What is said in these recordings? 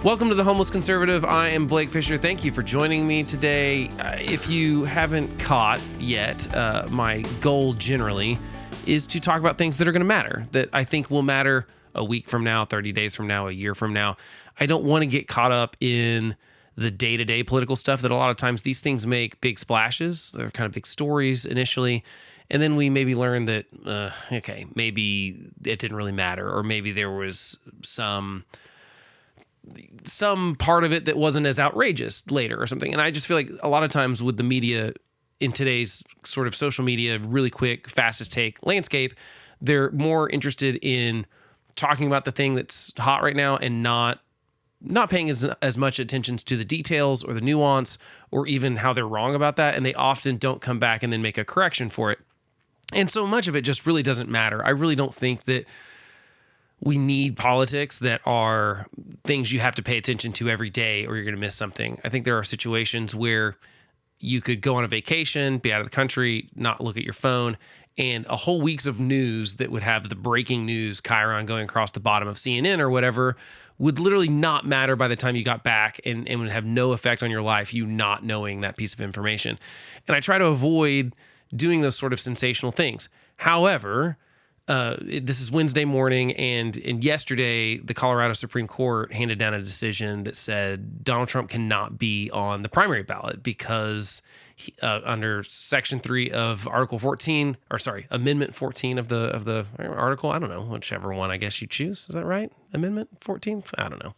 Welcome to The Homeless Conservative. I am Blake Fisher. Thank you for joining me today. If you haven't caught yet, my goal generally is to talk about things that are going to matter, that I think will matter a week from now, 30 days from now, a year from now. I don't want to get caught up in the day-to-day political stuff that a lot of times these things make big splashes. They're kind of big stories initially. And then we maybe learn that, maybe it didn't really matter, or maybe there was some part of it that wasn't as outrageous later or something. And I just feel like a lot of times with the media in today's sort of social media, really quick, fastest take landscape, they're more interested in talking about the thing that's hot right now and not paying as much attention to the details or the nuance or even how they're wrong about that. And they often don't come back and then make a correction for it. And so much of it just really doesn't matter. I really don't think that we need politics that are things you have to pay attention to every day or you're going to miss something. I think there are situations where you could go on a vacation, be out of the country, not look at your phone, and a whole week's of news that would have the breaking news chyron going across the bottom of CNN or whatever would literally not matter by the time you got back and would have no effect on your life, you not knowing that piece of information. And I try to avoid doing those sort of sensational things. However, this is Wednesday morning, and yesterday, the Colorado Supreme Court handed down a decision that said Donald Trump cannot be on the primary ballot because under Section 3 of Article 14, Amendment 14 of the article. I don't know, whichever one I guess you choose. Is that right? Amendment 14? I don't know.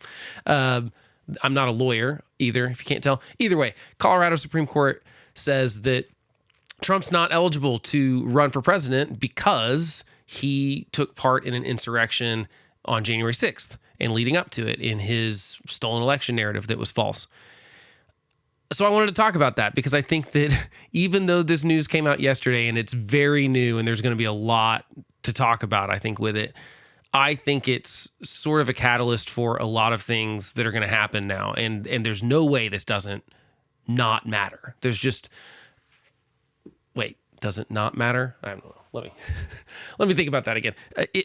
I'm not a lawyer either, if you can't tell. Either way, Colorado Supreme Court says that Trump's not eligible to run for president because he took part in an insurrection on January 6th and leading up to it in his stolen election narrative that was false. So I wanted to talk about that because I think that even though this news came out yesterday and it's very new and there's going to be a lot to talk about, I think, with it, I think it's sort of a catalyst for a lot of things that are going to happen now. And there's no way this doesn't not matter. There's just... Wait, does it not matter? I don't know. Let me think about that again.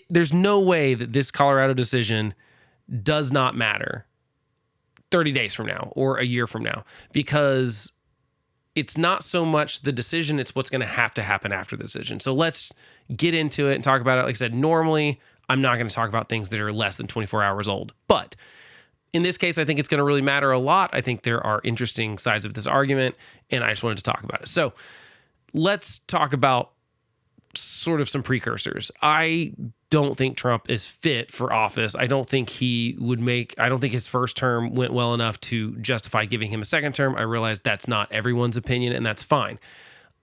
There's no way that this Colorado decision does not matter 30 days from now or a year from now, because it's not so much the decision, it's what's going to happen after the decision. So let's get into it and talk about it. Like I said, normally I'm not going to talk about things that are less than 24 hours old, but in this case, I think it's going to really matter a lot. I think there are interesting sides of this argument, and I just wanted to talk about it. So let's talk about sort of some precursors. I don't think Trump is fit for office. I don't think his first term went well enough to justify giving him a second term. I realize that's not everyone's opinion, and that's fine.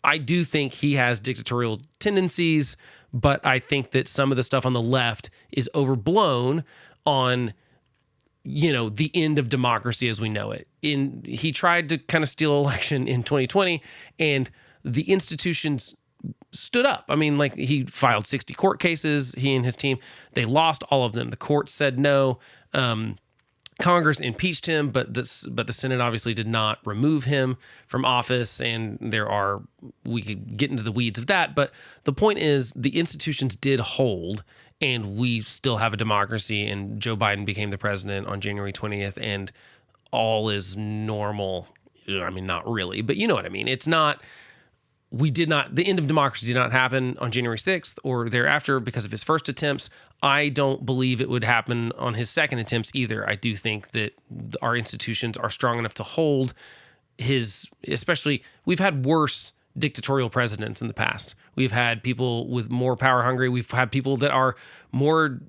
I do think he has dictatorial tendencies, but I think that some of the stuff on the left is overblown on, the end of democracy as we know it. He tried to kind of steal election in 2020, and the institutions stood up. I mean, like, he filed 60 court cases, he and his team. They lost all of them. The court said no. Congress impeached him, but the Senate obviously did not remove him from office. And we could get into the weeds of that. But the point is, the institutions did hold, and we still have a democracy. And Joe Biden became the president on January 20th, and all is normal. I mean, not really, but you know what I mean. It's not... the end of democracy did not happen on January 6th or thereafter because of his first attempts. I don't believe it would happen on his second attempts either. I do think that our institutions are strong enough to hold especially, we've had worse dictatorial presidents in the past. We've had people with more power hungry. We've had people that are more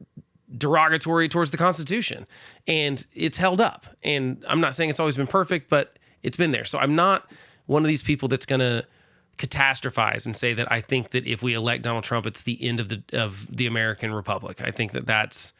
derogatory towards the Constitution, and it's held up. And I'm not saying it's always been perfect, but it's been there. So I'm not one of these people that's going to catastrophize and say that I think that if we elect Donald Trump, it's the end of the American Republic. I think that that's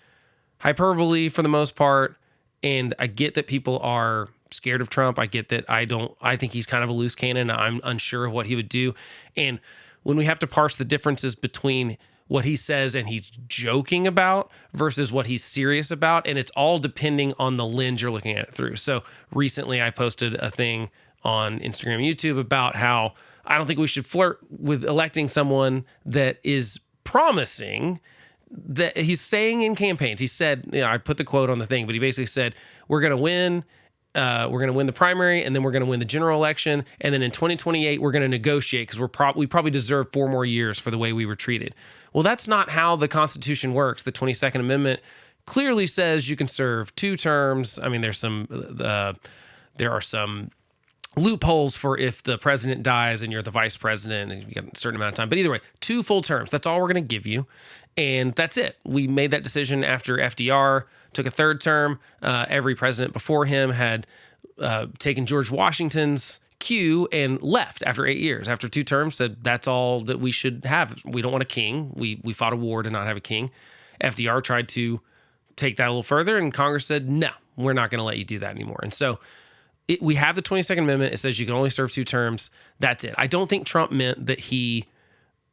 hyperbole for the most part, and I get that people are scared of Trump. I get that I think he's kind of a loose cannon. I'm unsure of what he would do. And when we have to parse the differences between what he says and he's joking about versus what he's serious about, and it's all depending on the lens you're looking at it through. So recently I posted a thing on Instagram and YouTube about how I don't think we should flirt with electing someone that is promising that he's saying in campaigns. He said, I put the quote on the thing, but he basically said, we're going to win. We're going to win the primary, and then we're going to win the general election. And then in 2028, we're going to negotiate because we probably deserve 4 more years for the way we were treated. Well, that's not how the Constitution works. The 22nd Amendment clearly says you can serve 2 terms. I mean, there are some loopholes for if the president dies and you're the vice president and you get a certain amount of time. But either way, 2 full terms. That's all we're going to give you. And that's it. We made that decision after FDR took a 3rd term. Every president before him had taken George Washington's cue and left after 8 years. After 2 terms, said that's all that we should have. We don't want a king. We fought a war to not have a king. FDR tried to take that a little further, and Congress said, no, we're not going to let you do that anymore. And so we have the 22nd Amendment. It says you can only serve 2 terms. That's it. I don't think Trump meant that he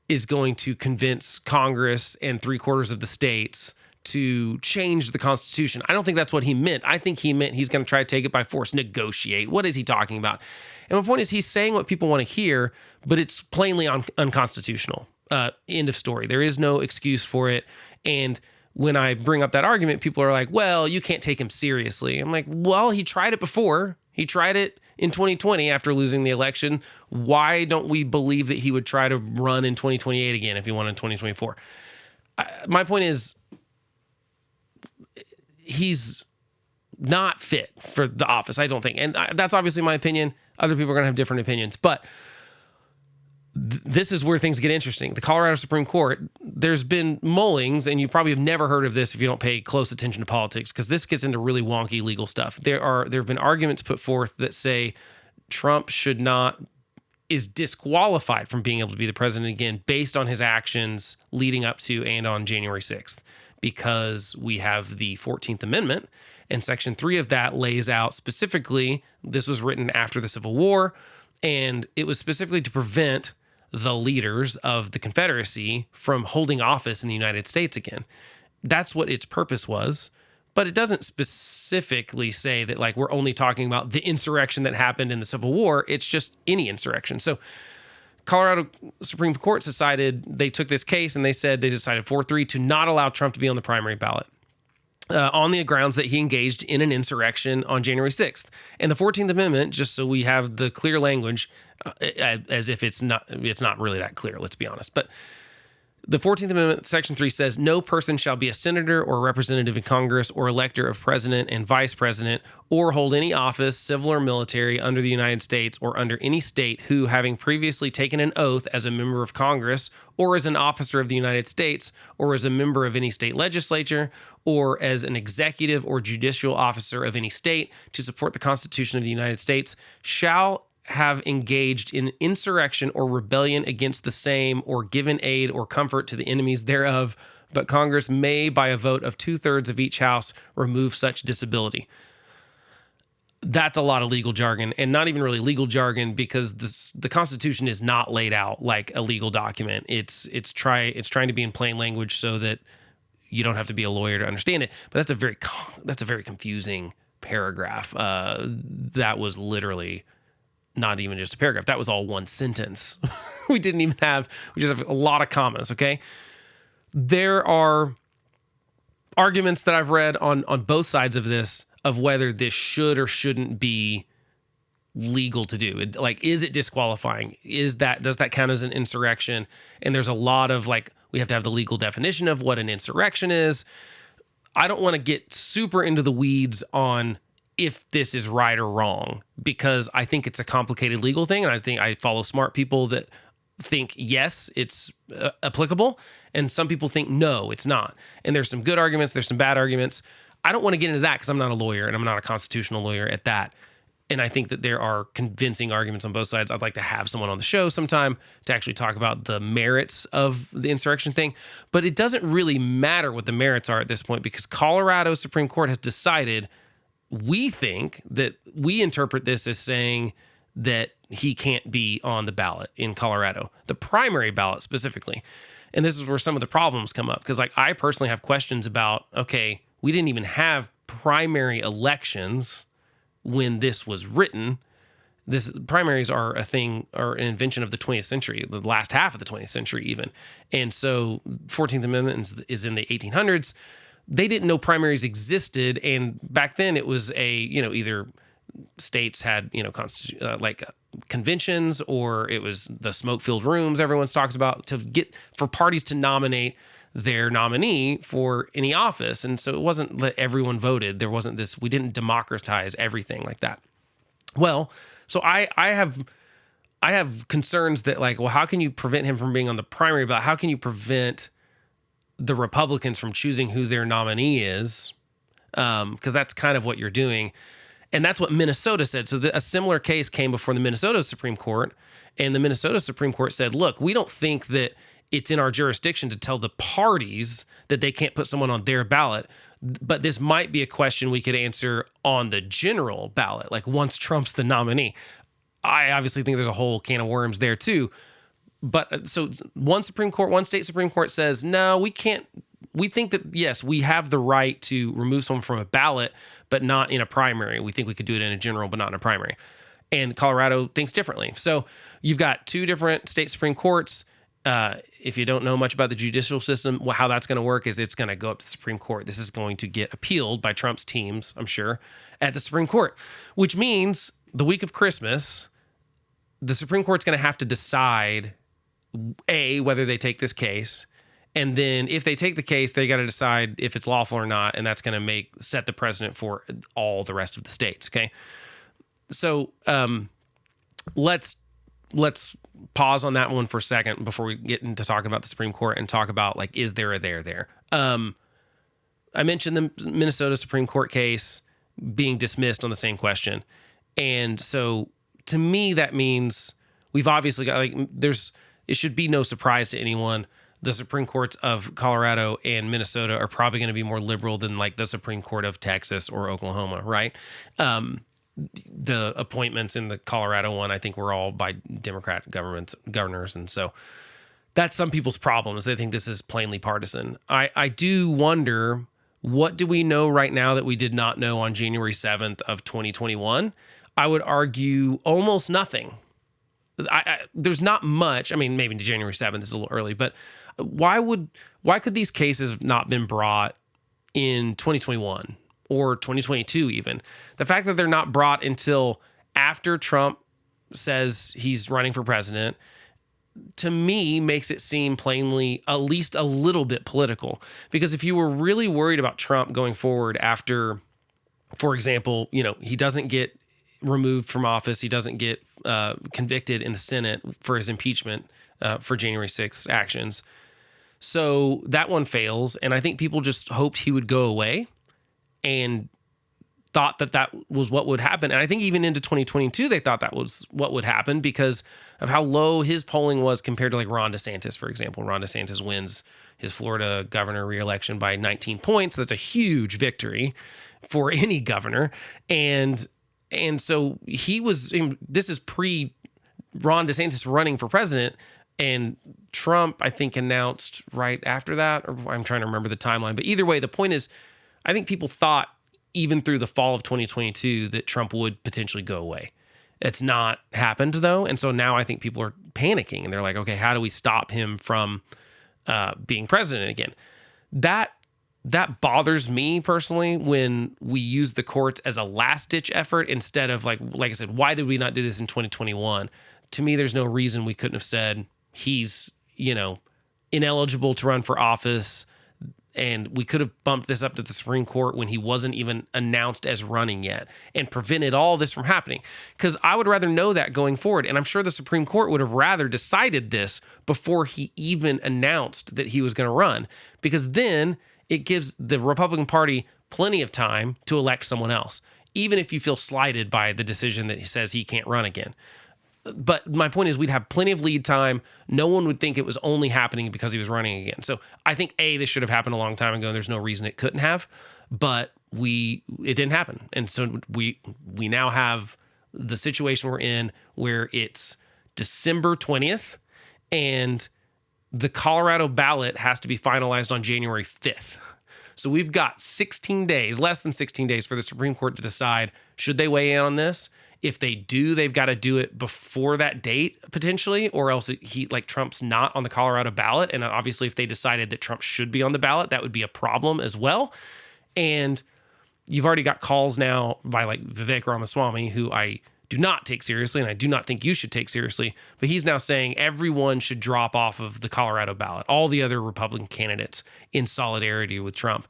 is going to convince Congress and 3/4 of the states to change the Constitution. I don't think that's what he meant. I think he meant he's going to try to take it by force, negotiate. What is he talking about? And my point is he's saying what people want to hear, but it's plainly unconstitutional. End of story. There is no excuse for it. And when I bring up that argument, people are like, well, you can't take him seriously. I'm like, well, he tried it before. He tried it in 2020 after losing the election. Why don't we believe that he would try to run in 2028 again if he won in 2024? My point is he's not fit for the office, I don't think. And that's obviously my opinion. Other people are going to have different opinions. But this is where things get interesting. The Colorado Supreme Court, there's been mullings, and you probably have never heard of this if you don't pay close attention to politics, because this gets into really wonky legal stuff. There have been arguments put forth that say Trump is disqualified from being able to be the president again based on his actions leading up to and on January 6th, because we have the 14th Amendment, and Section 3 of that lays out specifically, this was written after the Civil War, and it was specifically to prevent the leaders of the Confederacy from holding office in the United States again. That's what its purpose was, but it doesn't specifically say that like we're only talking about the insurrection that happened in the Civil War. It's just any insurrection. So Colorado Supreme Court they took this case and they decided 4-3 to not allow Trump to be on the primary ballot. On the grounds that he engaged in an insurrection on January 6th. And the 14th Amendment, just so we have the clear language, as if it's not really that clear, let's be honest. But the 14th Amendment, Section 3 says, no person shall be a senator or representative in Congress or elector of president and vice president or hold any office, civil or military, under the United States or under any state who, having previously taken an oath as a member of Congress or as an officer of the United States or as a member of any state legislature or as an executive or judicial officer of any state to support the Constitution of the United States, shall have engaged in insurrection or rebellion against the same or given aid or comfort to the enemies thereof, but Congress may, by a vote of 2/3 of each house, remove such disability. That's a lot of legal jargon, and not even really legal jargon, because the Constitution is not laid out like a legal document. It's trying to be in plain language so that you don't have to be a lawyer to understand it. But that's a very confusing paragraph. That was literally not even just a paragraph. That was all one sentence. We just have a lot of commas, okay? There are arguments that I've read on both sides of this of whether this should or shouldn't be legal to do. Like, is it disqualifying? Does that count as an insurrection? And there's a lot of like, we have to have the legal definition of what an insurrection is. I don't want to get super into the weeds on if this is right or wrong, because I think it's a complicated legal thing. And I think I follow smart people that think, yes, it's applicable. And some people think, no, it's not. And there's some good arguments. There's some bad arguments. I don't want to get into that because I'm not a lawyer and I'm not a constitutional lawyer at that. And I think that there are convincing arguments on both sides. I'd like to have someone on the show sometime to actually talk about the merits of the insurrection thing. But it doesn't really matter what the merits are at this point, because Colorado Supreme Court has decided, we think that we interpret this as saying that he can't be on the ballot in Colorado, the primary ballot specifically. And this is where some of the problems come up, because like I personally have questions about, okay, we didn't even have primary elections when this was written. Primaries are a thing, or an invention of the 20th century, the last half of the 20th century even. And so 14th Amendment is in the 1800s. They didn't know primaries existed. And back then it was either states had, conventions, or it was the smoke-filled rooms everyone talks about for parties to nominate their nominee for any office. And so it wasn't that everyone voted. There wasn't we didn't democratize everything like that. Well, so I have concerns that how can you prevent him from being on the primary ballot? How can you prevent the Republicans from choosing who their nominee is? Because that's kind of what you're doing. And that's what Minnesota said. So a similar case came before the Minnesota Supreme Court, and the Minnesota Supreme Court said, look, we don't think that it's in our jurisdiction to tell the parties that they can't put someone on their ballot, but this might be a question we could answer on the general ballot, once Trump's the nominee. I obviously think there's a whole can of worms there too. But so one state Supreme Court says, no, we can't. We think that, yes, we have the right to remove someone from a ballot, but not in a primary. We think we could do it in a general, but not in a primary. And Colorado thinks differently. So you've got two different state Supreme Courts. If you don't know much about the judicial system, how that's going to work is it's going to go up to the Supreme Court. This is going to get appealed by Trump's teams, I'm sure, at the Supreme Court, which means the week of Christmas, the Supreme Court's going to have to decide, whether they take this case. And then if they take the case, they got to decide if it's lawful or not. And that's going to set the precedent for all the rest of the states. Okay. So let's pause on that one for a second before we get into talking about the Supreme Court and talk about is there a there? I mentioned the Minnesota Supreme Court case being dismissed on the same question. And so to me, that means we've obviously got it should be no surprise to anyone. The Supreme Courts of Colorado and Minnesota are probably going to be more liberal than the Supreme Court of Texas or Oklahoma, right? The appointments in the Colorado one, I think, were all by Democrat governors. And so that's some people's problem, is they think this is plainly partisan. I do wonder, what do we know right now that we did not know on January 7th of 2021? I would argue almost nothing. There's not much. I mean, maybe January 7th is a little early, but why could these cases have not been brought in 2021 or 2022 even? The fact that they're not brought until after Trump says he's running for president, to me, makes it seem plainly at least a little bit political. Because if you were really worried about Trump going forward after, for example, he doesn't get removed from office, he doesn't get convicted in the Senate for his impeachment for January 6th actions. So that one fails, and I think people just hoped he would go away and thought that was what would happen. And I think even into 2022, they thought that was what would happen because of how low his polling was compared to Ron DeSantis, for example. Ron DeSantis wins his Florida governor reelection by 19 points. That's a huge victory for any governor. And so this is pre Ron DeSantis running for president, and Trump, I think, announced right after that, or I'm trying to remember the timeline. But either way, the point is, I think people thought even through the fall of 2022 that Trump would potentially go away. It's not happened though. And so now I think people are panicking and they're like, okay, how do we stop him from being president again? That bothers me personally when we use the courts as a last-ditch effort instead of like I said, why did we not do this in 2021? To me, there's no reason we couldn't have said he's, ineligible to run for office, and we could have bumped this up to the Supreme Court when he wasn't even announced as running yet and prevented all this from happening. Because I would rather know that going forward, and I'm sure the Supreme Court would have rather decided this before he even announced that he was going to run, because then it gives the Republican Party plenty of time to elect someone else, even if you feel slighted by the decision that he says he can't run again. But my point is, we'd have plenty of lead time. No one would think it was only happening because he was running again. So I think, this should have happened a long time ago, and there's no reason it couldn't have. But it didn't happen. And so we now have the situation we're in where it's December 20th, and the Colorado ballot has to be finalized on January 5th. So we've got 16 days, less than 16 days, for the Supreme Court to decide, should they weigh in on this? If they do, they've got to do it before that date potentially, or else Trump's not on the Colorado ballot. And obviously if they decided that Trump should be on the ballot, that would be a problem as well. And you've already got calls now by like Vivek Ramaswamy, who I do not take seriously, and I do not think you should take seriously, but he's now saying everyone should drop off of the Colorado ballot, all the other Republican candidates, in solidarity with Trump,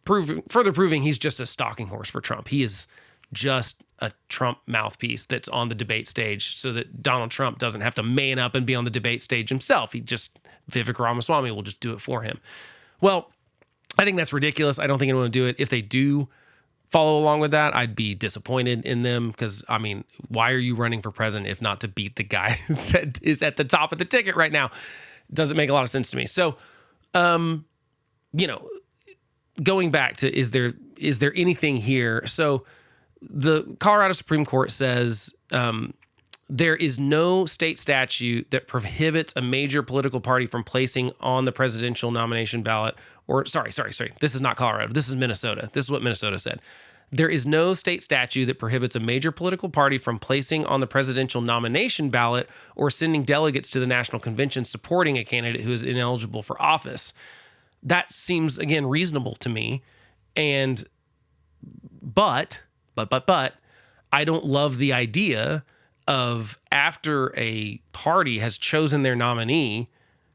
further proving he's just a stalking horse for Trump. He is just a Trump mouthpiece that's on the debate stage so that Donald Trump doesn't have to man up and be on the debate stage himself. Vivek Ramaswamy will just do it for him. Well, I think that's ridiculous. I don't think anyone will do it. If they do follow along with that, I'd be disappointed in them because, I mean, why are you running for president if not to beat the guy that is at the top of the ticket right now? Doesn't make a lot of sense to me. So, going back to is there anything here? So the Colorado Supreme Court says there is no state statute that prohibits a major political party from placing on the presidential nomination ballot, or sorry. This is not Colorado. This is Minnesota. This is what Minnesota said. There is no state statute that prohibits a major political party from placing on the presidential nomination ballot or sending delegates to the national convention supporting a candidate who is ineligible for office. That seems, again, reasonable to me. But I don't love the idea of, after a party has chosen their nominee,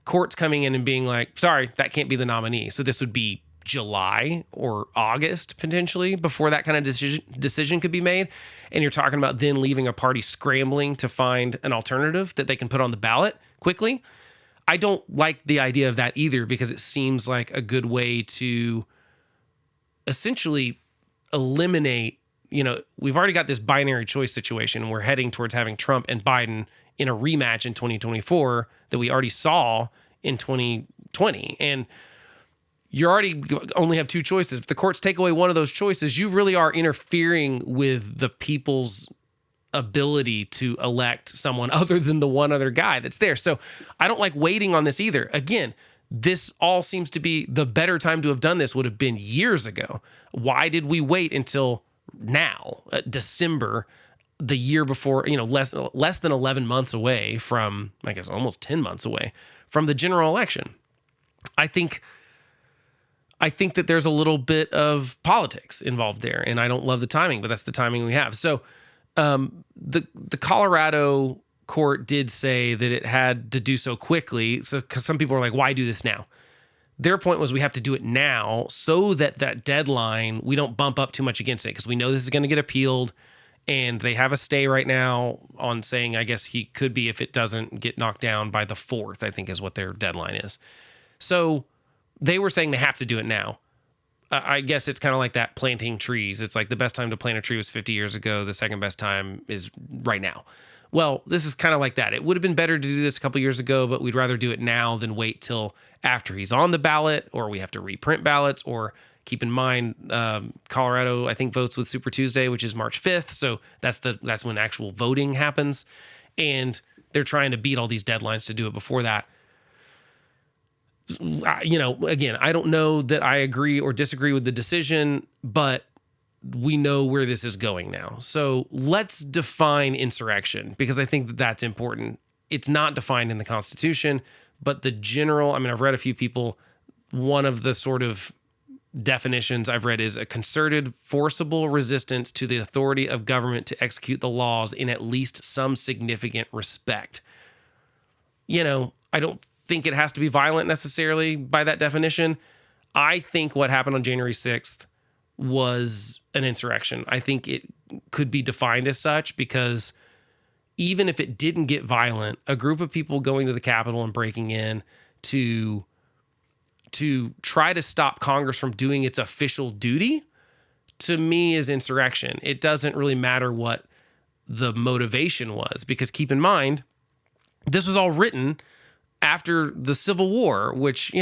courts coming in and being like, sorry, that can't be the nominee. So this would be July or August potentially before that kind of decision could be made. And you're talking about then leaving a party scrambling to find an alternative that they can put on the ballot quickly. I don't like the idea of that either, because it seems like a good way to essentially eliminate, we've already got this binary choice situation, and we're heading towards having Trump and Biden in a rematch in 2024 that we already saw in 2020. And you already only have two choices. If the courts take away one of those choices, you really are interfering with the people's ability to elect someone other than the one other guy that's there. So I don't like waiting on this either. Again, this all seems to be the better time to have done this would have been years ago. Why did we wait until now, December, the year before, less than 11 months away from, I guess, almost 10 months away from the general election? I think that there's a little bit of politics involved there, and I don't love the timing, but that's the timing we have. So the Colorado court did say that it had to do so quickly. So, because some people are like, why do this now? Their point was we have to do it now so that deadline, we don't bump up too much against it, because we know this is going to get appealed, and they have a stay right now on saying, I guess he could be, if it doesn't get knocked down by the 4th, I think is what their deadline is. So they were saying they have to do it now. I guess it's kind of like that planting trees. It's like the best time to plant a tree was 50 years ago. The second best time is right now. Well, this is kind of like that. It would have been better to do this a couple years ago, but we'd rather do it now than wait till after he's on the ballot, or we have to reprint ballots. Or keep in mind, Colorado, I think, votes with Super Tuesday, which is March 5th. So that's when actual voting happens. And they're trying to beat all these deadlines to do it before that. Again, I don't know that I agree or disagree with the decision, but we know where this is going now. So let's define insurrection, because I think that that's important. It's not defined in the Constitution, but I've read a few people, one of the sort of definitions I've read is a concerted, forcible resistance to the authority of government to execute the laws in at least some significant respect. I don't think it has to be violent necessarily by that definition. I think what happened on January 6th was an insurrection. I think it could be defined as such, because even if it didn't get violent, a group of people going to the Capitol and breaking in to try to stop Congress from doing its official duty, to me, is insurrection. It doesn't really matter what the motivation was, because keep in mind, this was all written after the Civil War, which,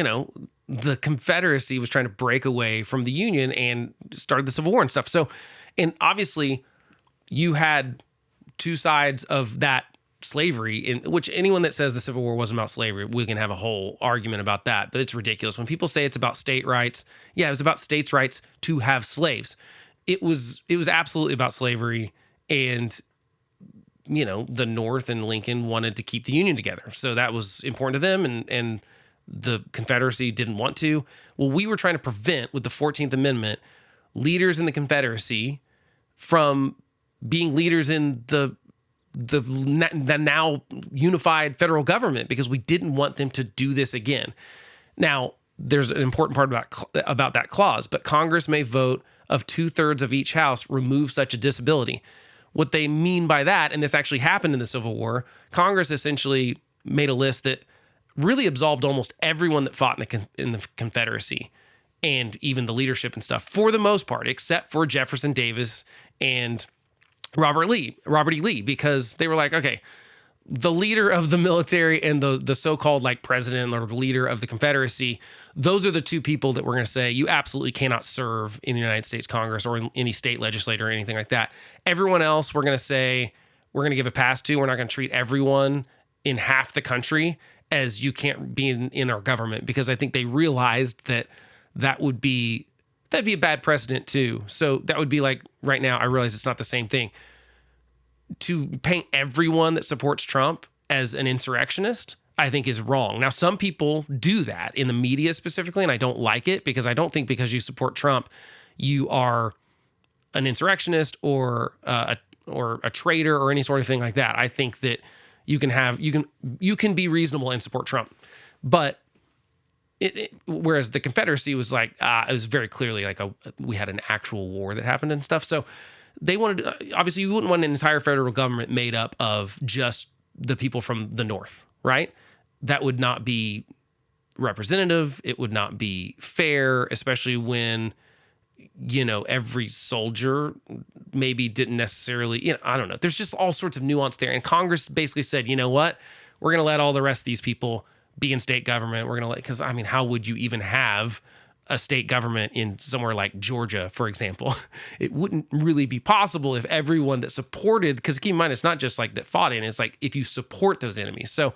the Confederacy was trying to break away from the Union and started the Civil War and stuff. So, and obviously you had two sides of that slavery, in which anyone that says the Civil War wasn't about slavery, we can have a whole argument about that, but it's ridiculous. When people say it's about state rights, yeah, it was about states' rights to have slaves. It was absolutely about slavery, and the North and Lincoln wanted to keep the Union together. So that was important to them, and the Confederacy didn't want to. Well, we were trying to prevent, with the 14th Amendment, leaders in the Confederacy from being leaders in the now unified federal government, because we didn't want them to do this again. Now, there's an important part about that clause, but Congress may vote of 2/3 of each house remove such a disability. What they mean by that, and this actually happened in the Civil War, Congress essentially made a list that really absolved almost everyone that fought in the Confederacy, and even the leadership and stuff, for the most part, except for Jefferson Davis and Robert E. Lee, because they were like, okay, the leader of the military and the so-called like president or the leader of the Confederacy, those are the two people that we're going to say you absolutely cannot serve in the United States Congress or in any state legislature or anything like that. Everyone else, we're going to say we're going to give a pass to. We're not going to treat everyone in half the country as you can't be in our government, because I think they realized that'd be a bad precedent too. So that would be like, right now, I realize it's not the same thing. To paint everyone that supports Trump as an insurrectionist, I think is wrong. Now, some people do that in the media specifically, and I don't like it, because I don't think because you support Trump, you are an insurrectionist or a traitor or any sort of thing like that. I think that you can be reasonable and support Trump, but whereas the Confederacy was like, it was very clearly like we had an actual war that happened and stuff. So they wanted, obviously you wouldn't want an entire federal government made up of just the people from the North, right? That would not be representative. It would not be fair, especially when, every soldier maybe didn't necessarily, I don't know. There's just all sorts of nuance there. And Congress basically said, you know what? We're going to let all the rest of these people be in state government. We're going to because how would you even have a state government in somewhere like Georgia, for example? It wouldn't really be possible if everyone that supported, because keep in mind, it's not just like that fought in, it's like if you support those enemies. So,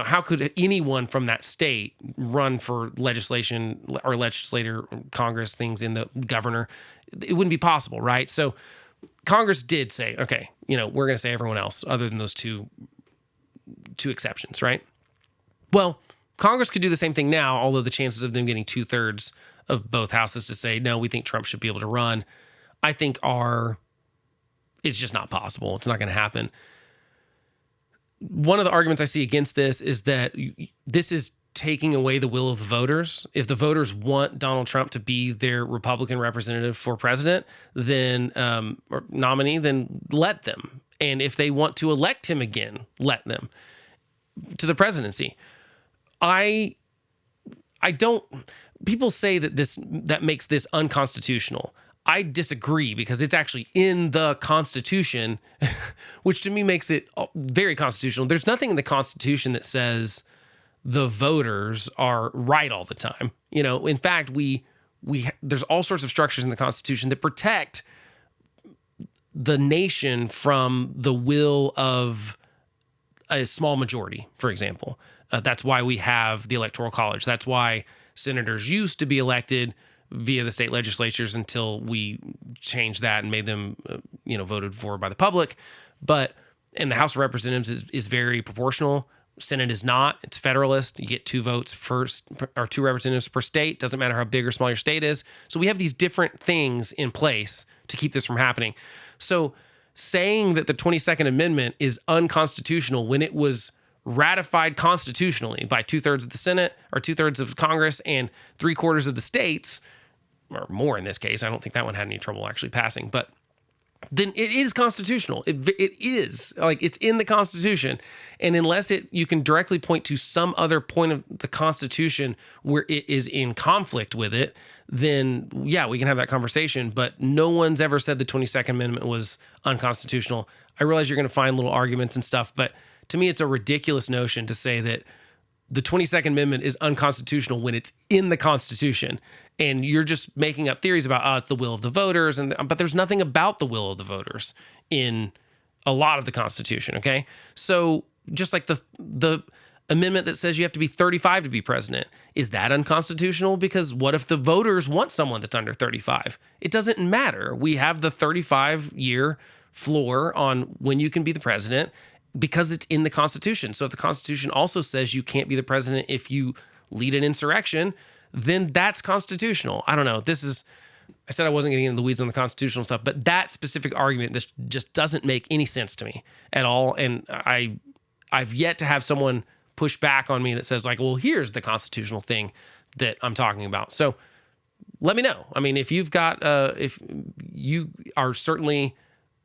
how could anyone from that state run for legislation or legislator, Congress, things in the governor? It wouldn't be possible, right? So Congress did say, okay, we're going to say everyone else other than those two exceptions, right? Well, Congress could do the same thing now, although the chances of them getting 2/3 of both houses to say, no, we think Trump should be able to run, I think it's just not possible. It's not going to happen. One of the arguments I see against this is that this is taking away the will of the voters. If the voters want Donald Trump to be their Republican representative for president, then or nominee, then let them. And if they want to elect him again, let them to the presidency. I don't. People say that makes this unconstitutional. I disagree, because it's actually in the Constitution, which to me makes it very constitutional. There's nothing in the Constitution that says the voters are right all the time. In fact, there's all sorts of structures in the Constitution that protect the nation from the will of a small majority, for example. That's why we have the Electoral College. That's why senators used to be elected via the state legislatures until we changed that and made them, voted for by the public. And the House of Representatives is very proportional. Senate is not. It's federalist. You get 2 votes first, or 2 representatives per state. Doesn't matter how big or small your state is. So we have these different things in place to keep this from happening. So saying that the 22nd Amendment is unconstitutional when it was ratified constitutionally by 2/3 of the Senate or 2/3 of Congress and 3/4 of the states, or more in this case, I don't think that one had any trouble actually passing, but then it is constitutional. It is, like, it's in the Constitution. And unless you can directly point to some other point of the Constitution where it is in conflict with it, then yeah, we can have that conversation. But no one's ever said the 22nd Amendment was unconstitutional. I realize you're going to find little arguments and stuff, but to me, it's a ridiculous notion to say that the 22nd Amendment is unconstitutional when it's in the Constitution. And you're just making up theories about, it's the will of the voters. But there's nothing about the will of the voters in a lot of the Constitution, okay? So just like the amendment that says you have to be 35 to be president, is that unconstitutional? Because what if the voters want someone that's under 35? It doesn't matter. We have the 35-year floor on when you can be the president because it's in the Constitution. So if the Constitution also says you can't be the president if you lead an insurrection, then that's constitutional. I don't know. I said I wasn't getting into the weeds on the constitutional stuff, but that specific argument, this just doesn't make any sense to me at all. And I've yet to have someone push back on me that says like, well, here's the constitutional thing that I'm talking about. So let me know. I mean, if you've got, if you are certainly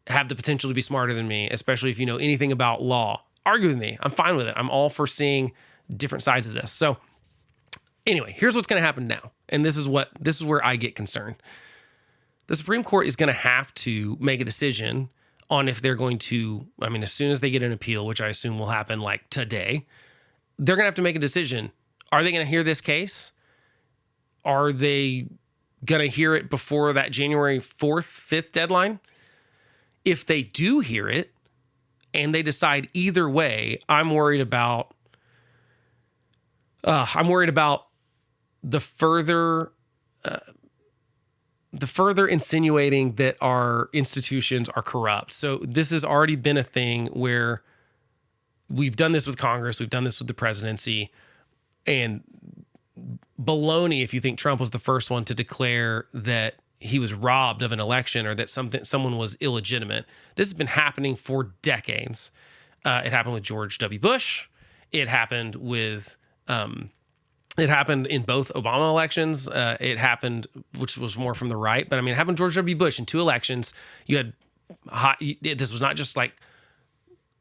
have the potential to be smarter than me, especially if you know anything about law, argue with me. I'm fine with it. I'm all for seeing different sides of this. So anyway, here's what's going to happen now. And this is where I get concerned. The Supreme Court is going to have to make a decision on if they're going to, I mean, as soon as they get an appeal, which I assume will happen like today, they're going to have to make a decision. Are they going to hear this case? Are they going to hear it before that January 4th, 5th deadline? If they do hear it and they decide either way, I'm worried about the further insinuating that our institutions are corrupt. So this has already been a thing where we've done this with Congress, we've done this with the presidency, and baloney if you think Trump was the first one to declare that he was robbed of an election or that someone was illegitimate. This has been happening for decades. It happened with George W. Bush. It happened with it happened in both Obama elections. It happened, which was more from the right, but I mean, it happened to George W. Bush in 2 elections. You had this was not just like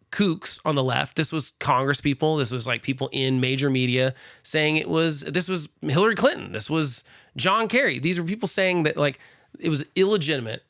kooks on the left. This was Congress people. This was like people in major media saying this was Hillary Clinton. This was John Kerry. These were people saying that like it was illegitimate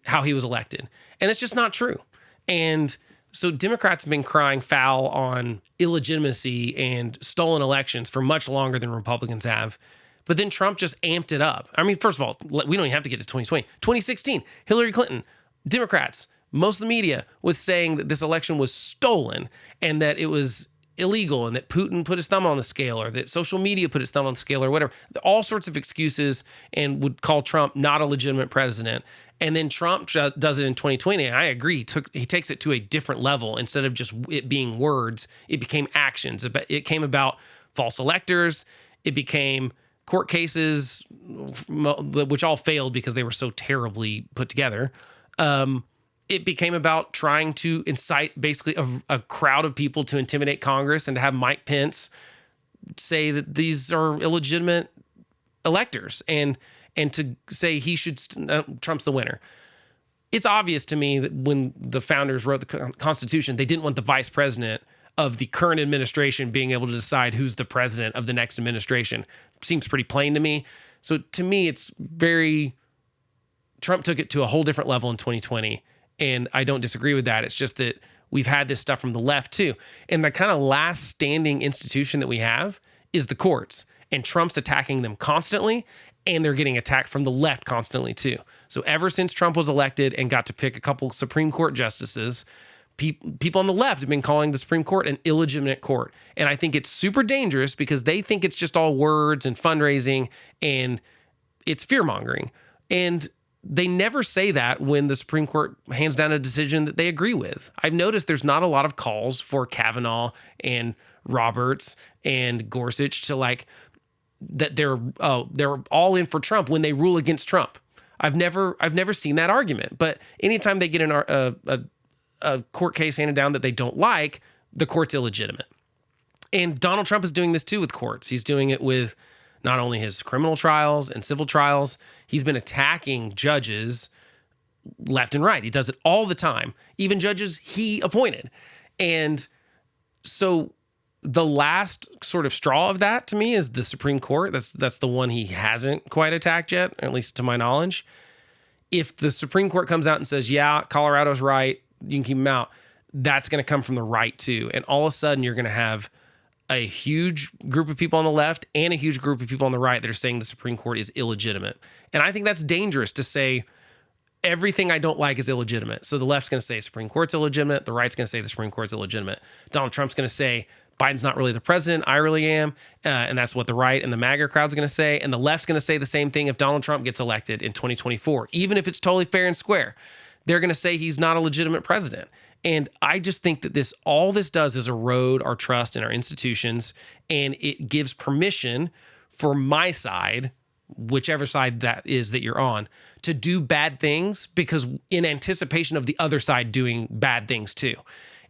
how he was elected. And it's just not true. And so Democrats have been crying foul on illegitimacy and stolen elections for much longer than Republicans have. But then Trump just amped it up. I mean, first of all, we don't even have to get to 2020. 2016, Hillary Clinton, Democrats, most of the media was saying that this election was stolen and that it was illegal and that Putin put his thumb on the scale or that social media put his thumb on the scale or whatever. All sorts of excuses and would call Trump not a legitimate president. And then Trump does it in 2020. I agree. He takes it to a different level. Instead of just it being words, it became actions. It came about false electors. It became court cases, which all failed because they were so terribly put together. It became about trying to incite basically a crowd of people to intimidate Congress and to have Mike Pence say that these are illegitimate electors and to say he should Trump's the winner. It's obvious to me that when the founders wrote the Constitution, they didn't want the vice president of the current administration being able to decide who's the president of the next administration. Seems pretty plain to me. So to me, it's Trump took it to a whole different level in 2020. And I don't disagree with that. It's just that we've had this stuff from the left too. And the kind of last standing institution that we have is the courts. And Trump's attacking them constantly, and they're getting attacked from the left constantly too. So ever since Trump was elected and got to pick a couple Supreme Court justices, people on the left have been calling the Supreme Court an illegitimate court. And I think it's super dangerous because they think it's just all words and fundraising and it's fear-mongering. And they never say that when the Supreme Court hands down a decision that they agree with. I've noticed there's not a lot of calls for Kavanaugh and Roberts and Gorsuch to like that they're all in for Trump when they rule against Trump. I've never seen that argument. But anytime they get a court case handed down that they don't like, the court's illegitimate. And Donald Trump is doing this too with courts. He's doing it with not only his criminal trials and civil trials, he's been attacking judges left and right. He does it all the time, even judges he appointed. And so the last sort of straw of that to me is the Supreme Court. That's the one he hasn't quite attacked yet, at least to my knowledge. If the Supreme Court comes out and says, yeah, Colorado's right, you can keep him out, that's going to come from the right too. And all of a sudden you're going to have a huge group of people on the left and a huge group of people on the right that are saying the Supreme Court is illegitimate. And I think that's dangerous to say everything I don't like is illegitimate. So the left's going to say Supreme Court's illegitimate. The right's going to say the Supreme Court's illegitimate. Donald Trump's going to say Biden's not really the president. I really am. And that's what the right and the MAGA crowd's going to say. And the left's going to say the same thing if Donald Trump gets elected in 2024, even if it's totally fair and square. they're going to say he's not a legitimate president. And I just think that all this does is erode our trust in our institutions, and it gives permission for my side, whichever side that is that you're on, to do bad things because in anticipation of the other side doing bad things too.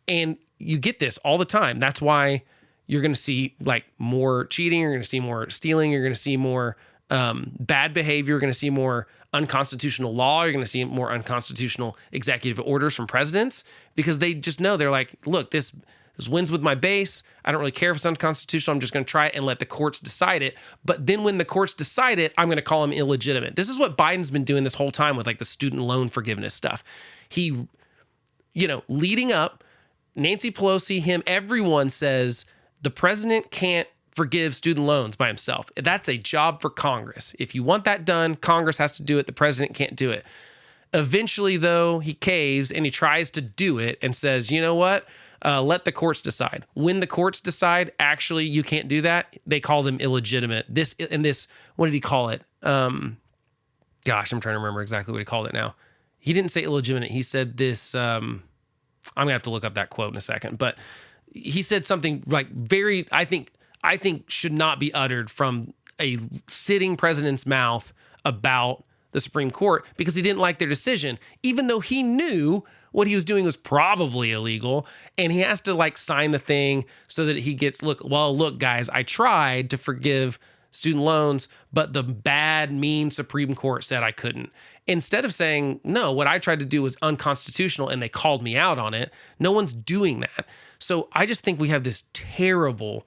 And you get this all the time. That's why you're going to see like more cheating. You're going to see more stealing. You're going to see more bad behavior. You're going to see more unconstitutional law. You're going to see more unconstitutional executive orders from presidents because they just know, they're like, look, this wins with my base. I don't really care if it's unconstitutional. I'm just going to try it and let the courts decide it. But then when the courts decide it, I'm going to call them illegitimate. This is what Biden's been doing this whole time with like the student loan forgiveness stuff. He, leading up, Nancy Pelosi, him, everyone says the president can't forgive student loans by himself. That's a job for Congress. If you want that done, Congress has to do it. The president can't do it. Eventually, though, he caves and he tries to do it and says, you know what? Let the courts decide. When the courts decide, actually, you can't do that, they call them illegitimate. This, what did he call it? Gosh, I'm trying to remember exactly what he called it now. He didn't say illegitimate. He said this, I'm going to have to look up that quote in a second, but he said something like I think should not be uttered from a sitting president's mouth about the Supreme Court because he didn't like their decision, even though he knew what he was doing was probably illegal. And he has to like sign the thing so that he gets, look, guys, I tried to forgive student loans, but the bad, mean Supreme Court said I couldn't. Instead of saying, no, what I tried to do was unconstitutional and they called me out on it, no one's doing that. So I just think we have this terrible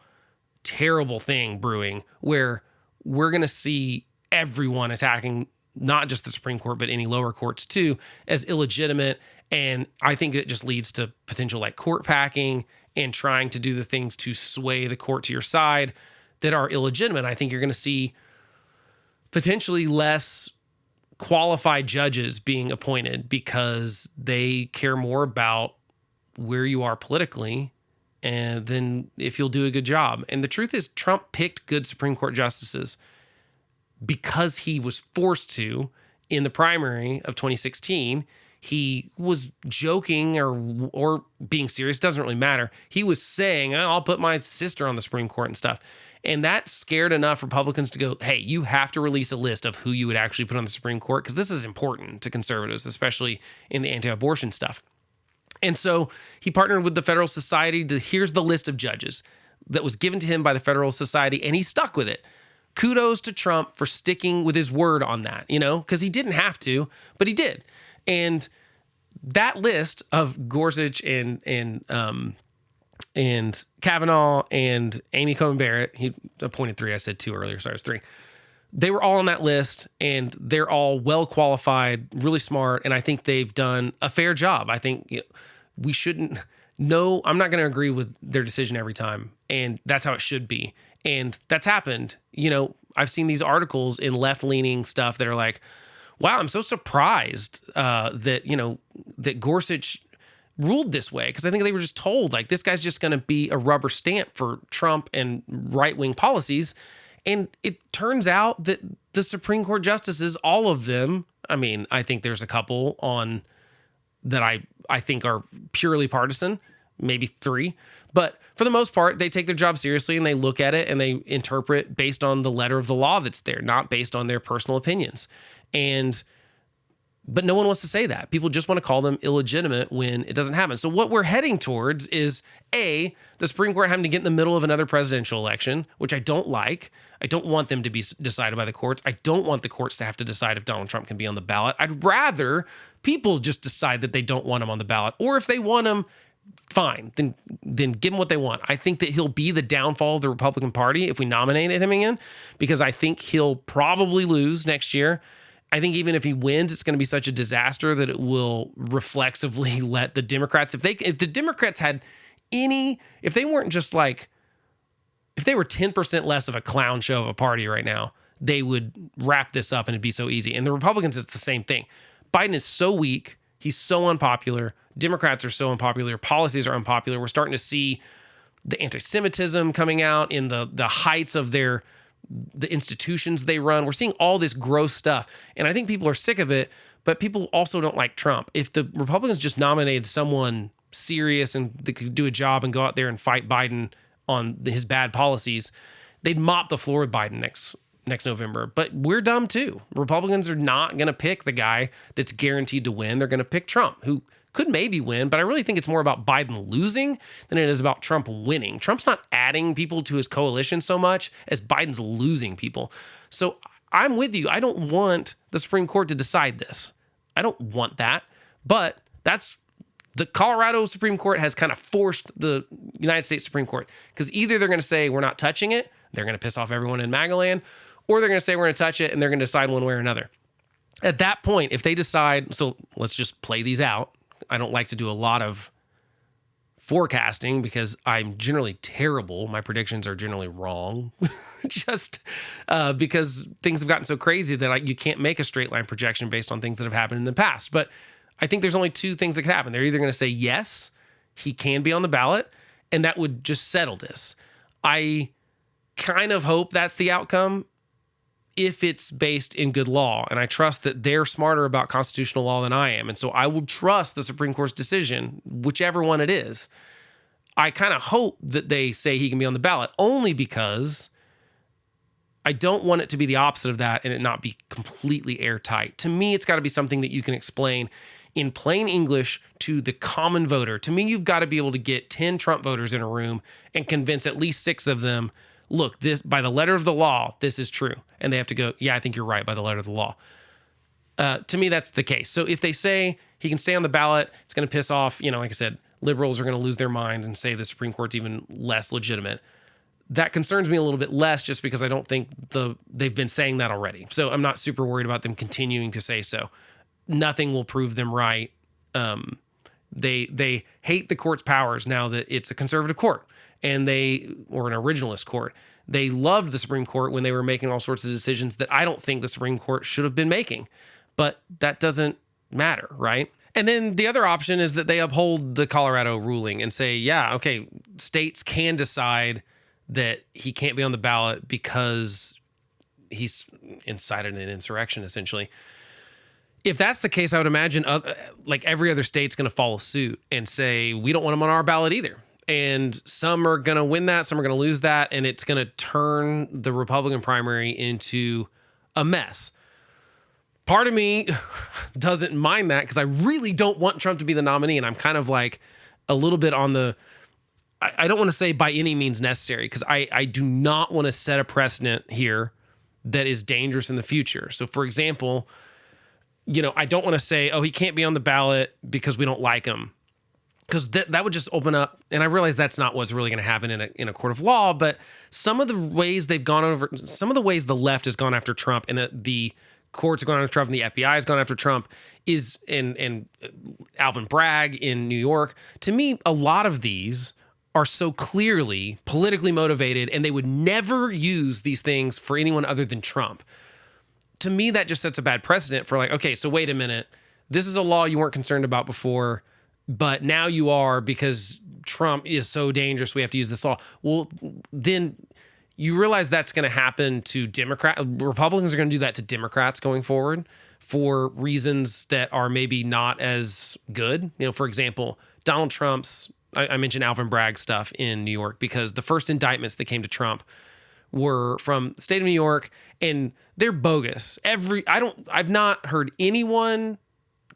thing brewing where we're going to see everyone attacking not just the Supreme Court, but any lower courts too, as illegitimate. And I think it just leads to potential like court packing and trying to do the things to sway the court to your side that are illegitimate. I think you're going to see potentially less qualified judges being appointed because they care more about where you are politically and then if you'll do a good job. And the truth is, Trump picked good Supreme Court justices because he was forced to in the primary of 2016. He was joking or being serious, doesn't really matter. He was saying, I'll put my sister on the Supreme Court and stuff. And that scared enough Republicans to go, hey, you have to release a list of who you would actually put on the Supreme Court because this is important to conservatives, especially in the anti-abortion stuff. And so he partnered with the Federal Society here's the list of judges that was given to him by the Federal Society, and he stuck with it. Kudos to Trump for sticking with his word on that, because he didn't have to, but he did. And that list of Gorsuch and Kavanaugh and Amy Coney Barrett, he appointed 3. I said 2 earlier, sorry, it was 3. They were all on that list, and they're all well qualified, really smart, and I think they've done a fair job. I think we shouldn't. No, I'm not going to agree with their decision every time, and that's how it should be. And that's happened. I've seen these articles in left-leaning stuff that are like, wow, I'm so surprised that Gorsuch ruled this way, because I think they were just told, like, this guy's just going to be a rubber stamp for Trump and right-wing policies. And it turns out that the Supreme Court justices, all of them, I think there's a couple on that I think are purely partisan, maybe 3. But for the most part, they take their job seriously and they look at it and they interpret based on the letter of the law that's there, not based on their personal opinions. But no one wants to say that. People just want to call them illegitimate when it doesn't happen. So what we're heading towards is the Supreme Court having to get in the middle of another presidential election, which I don't like. I don't want them to be decided by the courts. I don't want the courts to have to decide if Donald Trump can be on the ballot. I'd rather people just decide that they don't want him on the ballot, or if they want him, fine, then give him what they want. I think that he'll be the downfall of the Republican Party if we nominated him again, because I think he'll probably lose next year. I think even if he wins, it's going to be such a disaster that it will reflexively let the Democrats, if the Democrats had if they weren't just like, if they were 10% less of a clown show of a party right now, they would wrap this up and it'd be so easy. And the Republicans, it's the same thing. Biden is so weak. He's so unpopular. Democrats are so unpopular. Policies are unpopular. We're starting to see the anti-Semitism coming out in the heights of the institutions they run. We're seeing all this gross stuff. And I think people are sick of it, but people also don't like Trump. If the Republicans just nominated someone serious and that could do a job and go out there and fight Biden on his bad policies, they'd mop the floor with Biden next November. But we're dumb too. Republicans are not going to pick the guy that's guaranteed to win. They're going to pick Trump, who could maybe win, but I really think it's more about Biden losing than it is about Trump winning. Trump's not adding people to his coalition so much as Biden's losing people. So I'm with you. I don't want the Supreme Court to decide this. I don't want that. But that's the Colorado Supreme Court has kind of forced the United States Supreme Court, because either they're going to say we're not touching it, they're going to piss off everyone in MAGA-land, or they're going to say we're going to touch it and they're going to decide one way or another. At that point, if they decide, so let's just play these out. I don't like to do a lot of forecasting because I'm generally terrible. My predictions are generally wrong, just because things have gotten so crazy that you can't make a straight line projection based on things that have happened in the past. But I think there's only two things that could happen. They're either going to say, yes, he can be on the ballot, and that would just settle this. I kind of hope that's the outcome if it's based in good law. And I trust that they're smarter about constitutional law than I am. And so I will trust the Supreme Court's decision, whichever one it is. I kind of hope that they say he can be on the ballot, only because I don't want it to be the opposite of that and it not be completely airtight. To me, it's got to be something that you can explain in plain English to the common voter. To me, you've got to be able to get 10 Trump voters in a room and convince at least 6 of them, look, this by the letter of the law, this is true. And they have to go, yeah, I think you're right by the letter of the law. To me, that's the case. So if they say he can stay on the ballot, it's going to piss off, like I said, liberals are going to lose their mind and say the Supreme Court's even less legitimate. That concerns me a little bit less, just because I don't think they've been saying that already. So I'm not super worried about them continuing to say so. Nothing will prove them right. They hate the court's powers now that it's a conservative court or an originalist court. They loved the Supreme Court when they were making all sorts of decisions that I don't think the Supreme Court should have been making. But that doesn't matter, right? And then the other option is that they uphold the Colorado ruling and say, yeah, okay, states can decide that he can't be on the ballot because he's incited an insurrection, essentially. If that's the case, I would imagine like every other state's going to follow suit and say, we don't want him on our ballot either. And some are going to win that, some are going to lose that, and it's going to turn the Republican primary into a mess. Part of me doesn't mind that because I really don't want Trump to be the nominee, and I'm kind of like a little bit on the, I don't want to say by any means necessary, because I do not want to set a precedent here that is dangerous in the future. So for example, I don't want to say, oh, he can't be on the ballot because we don't like him. Because that would just open up, and I realize that's not what's really going to happen in a court of law, but some of the ways some of the ways the left has gone after Trump and the courts have gone after Trump and the FBI has gone after Trump and Alvin Bragg in New York. To me, a lot of these are so clearly politically motivated, and they would never use these things for anyone other than Trump. To me, that just sets a bad precedent for like, okay, so wait a minute. This is a law you weren't concerned about before, but now you are because Trump is so dangerous, we have to use this law. Well, then you realize that's going to happen to Republicans are going to do that to Democrats going forward for reasons that are maybe not as good. For example, Donald Trump's, I mentioned Alvin Bragg stuff in New York because the first indictments that came to Trump were from the state of New York, and they're bogus. I've not heard anyone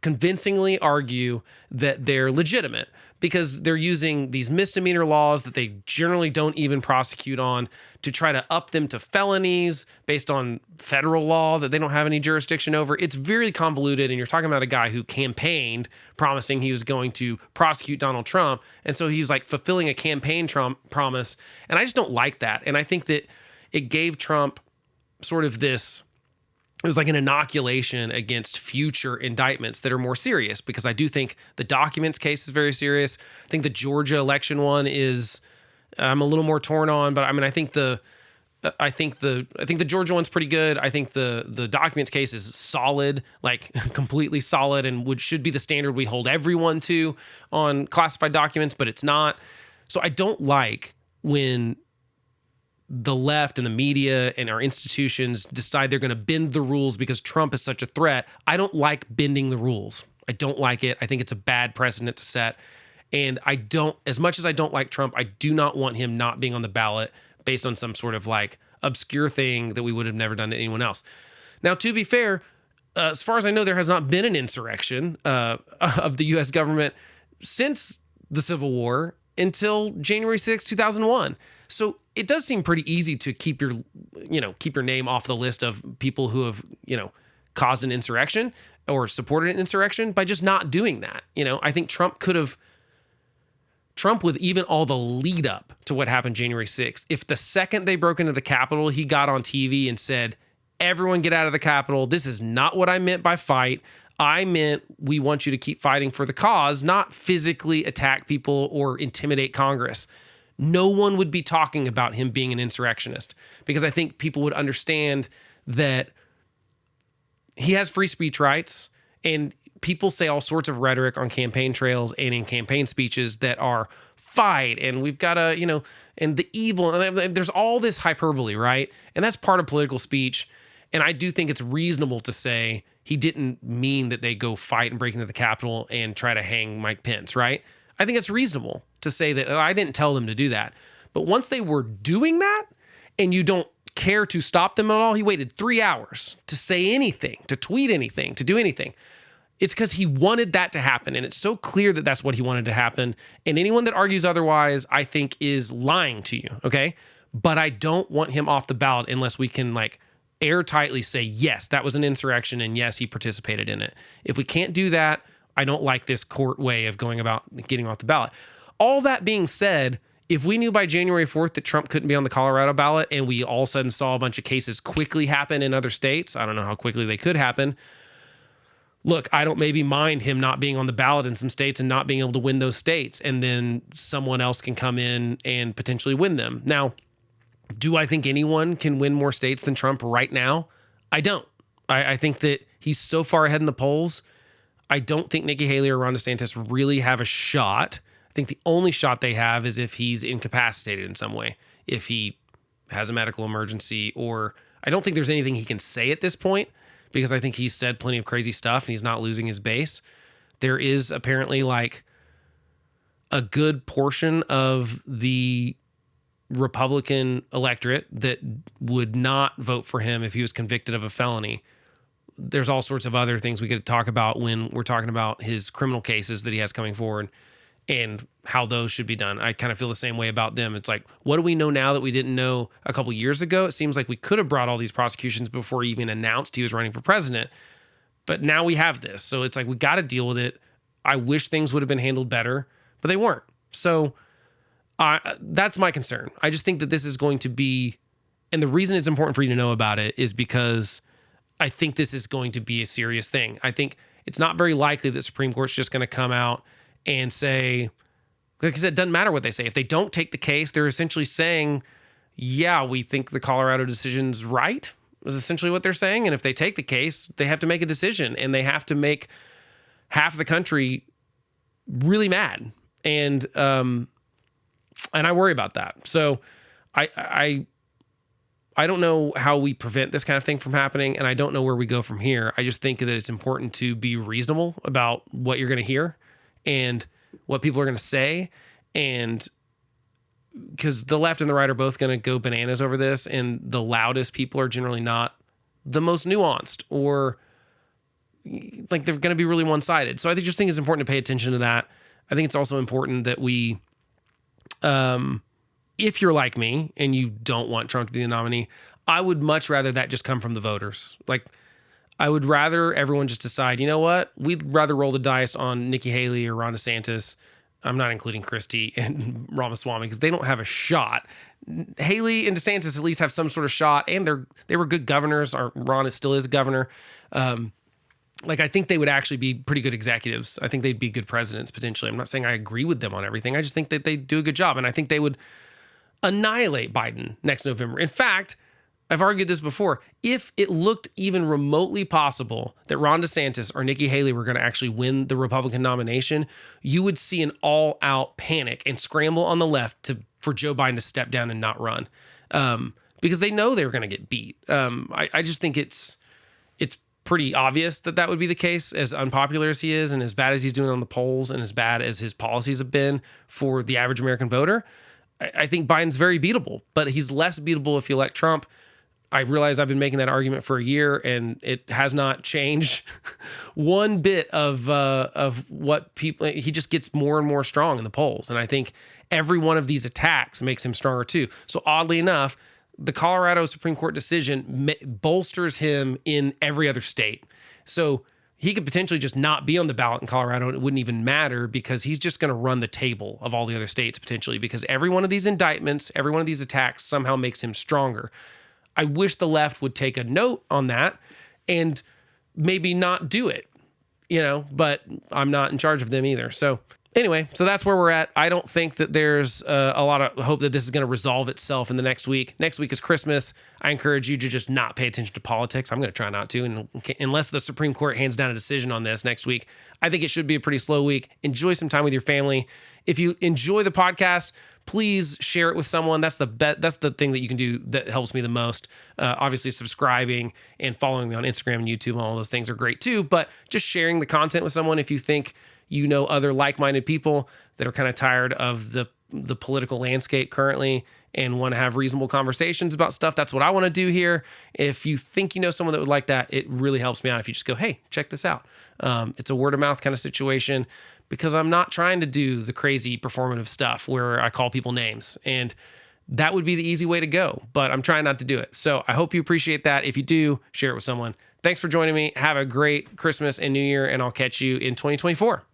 convincingly argue that they're legitimate because they're using these misdemeanor laws that they generally don't even prosecute on to try to up them to felonies based on federal law that they don't have any jurisdiction over. It's very convoluted, and you're talking about a guy who campaigned promising he was going to prosecute Donald Trump, and so he's like fulfilling a campaign promise, and I just don't like that. And I think that it gave Trump sort of this, it was like an inoculation against future indictments that are more serious, because I do think the documents case is very serious. I think the Georgia election one is, I'm a little more torn on, but I mean, I think the Georgia one's pretty good. I think the documents case is solid, like completely solid, and should be the standard we hold everyone to on classified documents, but it's not. So I don't like when the left and the media and our institutions decide they're going to bend the rules because Trump is such a threat. I don't like bending the rules. I don't like it. I think it's a bad precedent to set. And I don't, as much as I don't like Trump, I do not want him not being on the ballot based on some sort of like obscure thing that we would have never done to anyone else. Now, to be fair, as far as I know, there has not been an insurrection of the U.S. government since the Civil War until January 6, 2001. So it does seem pretty easy to keep your name off the list of people who have, caused an insurrection or supported an insurrection by just not doing that. I think Trump with even all the lead up to what happened January 6th, if the second they broke into the Capitol, he got on TV and said, everyone get out of the Capitol. This is not what I meant by fight. I meant we want you to keep fighting for the cause, not physically attack people or intimidate Congress. No one would be talking about him being an insurrectionist because I think people would understand that he has free speech rights, and people say all sorts of rhetoric on campaign trails and in campaign speeches that are fight, and we've got to, and the evil, and there's all this hyperbole, right? And that's part of political speech. And I do think it's reasonable to say he didn't mean that they go fight and break into the Capitol and try to hang Mike Pence, right? I think it's reasonable to say that I didn't tell them to do that. But once they were doing that and you don't care to stop them at all, he waited 3 hours to say anything, to tweet anything, to do anything. It's because he wanted that to happen. And it's so clear that that's what he wanted to happen. And anyone that argues otherwise, I think, is lying to you, okay? But I don't want him off the ballot unless we can, airtightly say, yes, that was an insurrection, and yes, he participated in it. If we can't do that, I don't like this court way of going about getting off the ballot. All that being said, if we knew by January 4th that Trump couldn't be on the Colorado ballot and we all of a sudden saw a bunch of cases quickly happen in other states, I don't know how quickly they could happen. Look, I don't maybe mind him not being on the ballot in some states and not being able to win those states, and then someone else can come in and potentially win them. Now, do I think anyone can win more states than Trump right now? I don't. I think that he's so far ahead in the polls. I don't think Nikki Haley or Ron DeSantis really have a shot. I think the only shot they have is if he's incapacitated in some way, if he has a medical emergency, or I don't think there's anything he can say at this point because I think he's said plenty of crazy stuff and he's not losing his base. There is apparently a good portion of the Republican electorate that would not vote for him if he was convicted of a felony. There's all sorts of other things we could talk about when we're talking about his criminal cases that he has coming forward and how those should be done. I kind of feel the same way about them. It's like, what do we know now that we didn't know a couple years ago? It seems like we could have brought all these prosecutions before he even announced he was running for president. But now we have this. So it's like, we got to deal with it. I wish things would have been handled better, but they weren't. So that's my concern. I just think that this is going to be, and the reason it's important for you to know about it is because I think this is going to be a serious thing. I think it's not very likely that Supreme Court's just going to come out and say, because it doesn't matter what they say. If they don't take the case, they're essentially saying, yeah, we think the Colorado decision's right, is essentially what they're saying. And if they take the case, they have to make a decision, and they have to make half the country really mad. And I worry about that. So I don't know how we prevent this kind of thing from happening, and I don't know where we go from here. I just think that it's important to be reasonable about what you're going to hear and what people are going to say, and because the left and the right are both going to go bananas over this, and the loudest people are generally not the most nuanced, or they're going to be really one-sided. So I just think it's important to pay attention to that. I think it's also important that we, if you're like me and you don't want Trump to be the nominee, I would much rather that just come from the voters. I would rather everyone just decide, you know what? We'd rather roll the dice on Nikki Haley or Ron DeSantis. I'm not including Christie and Ramaswamy because they don't have a shot. Haley and DeSantis at least have some sort of shot, and they were good governors. Ron still is a governor. I think they would actually be pretty good executives. I think they'd be good presidents potentially. I'm not saying I agree with them on everything. I just think that they do a good job, and I think they would annihilate Biden next November. In fact, I've argued this before. If it looked even remotely possible that Ron DeSantis or Nikki Haley were going to actually win the Republican nomination, you would see an all-out panic and scramble on the left for Joe Biden to step down and not run. because they know they're going to get beat. I just think it's pretty obvious that would be the case, as unpopular as he is and as bad as he's doing on the polls and as bad as his policies have been for the average American voter. I think Biden's very beatable, but he's less beatable if you elect Trump. I realize I've been making that argument for a year, and it has not changed one bit of what people. He just gets more and more strong in the polls, and I think every one of these attacks makes him stronger too. So oddly enough, the Colorado Supreme Court decision bolsters him in every other state. So he could potentially just not be on the ballot in Colorado, and it wouldn't even matter because he's just going to run the table of all the other states potentially, because every one of these indictments, every one of these attacks somehow makes him stronger. I wish the left would take a note on that and maybe not do it, but I'm not in charge of them either. So anyway, so that's where we're at. I don't think that there's a lot of hope that this is going to resolve itself in the next week. Next week is Christmas. I encourage you to just not pay attention to politics. I'm going to try not to, and unless the Supreme Court hands down a decision on this next week. I think it should be a pretty slow week. Enjoy some time with your family. If you enjoy the podcast, please share it with someone. That's the thing that you can do that helps me the most. Obviously, subscribing and following me on Instagram and YouTube and all those things are great too. But just sharing the content with someone if you think other like-minded people that are kind of tired of the political landscape currently and want to have reasonable conversations about stuff. That's what I want to do here. If you think someone that would like that, it really helps me out if you just go, hey, check this out. It's a word of mouth kind of situation, because I'm not trying to do the crazy performative stuff where I call people names, and that would be the easy way to go, but I'm trying not to do it. So I hope you appreciate that. If you do, share it with someone. Thanks for joining me. Have a great Christmas and New Year, and I'll catch you in 2024.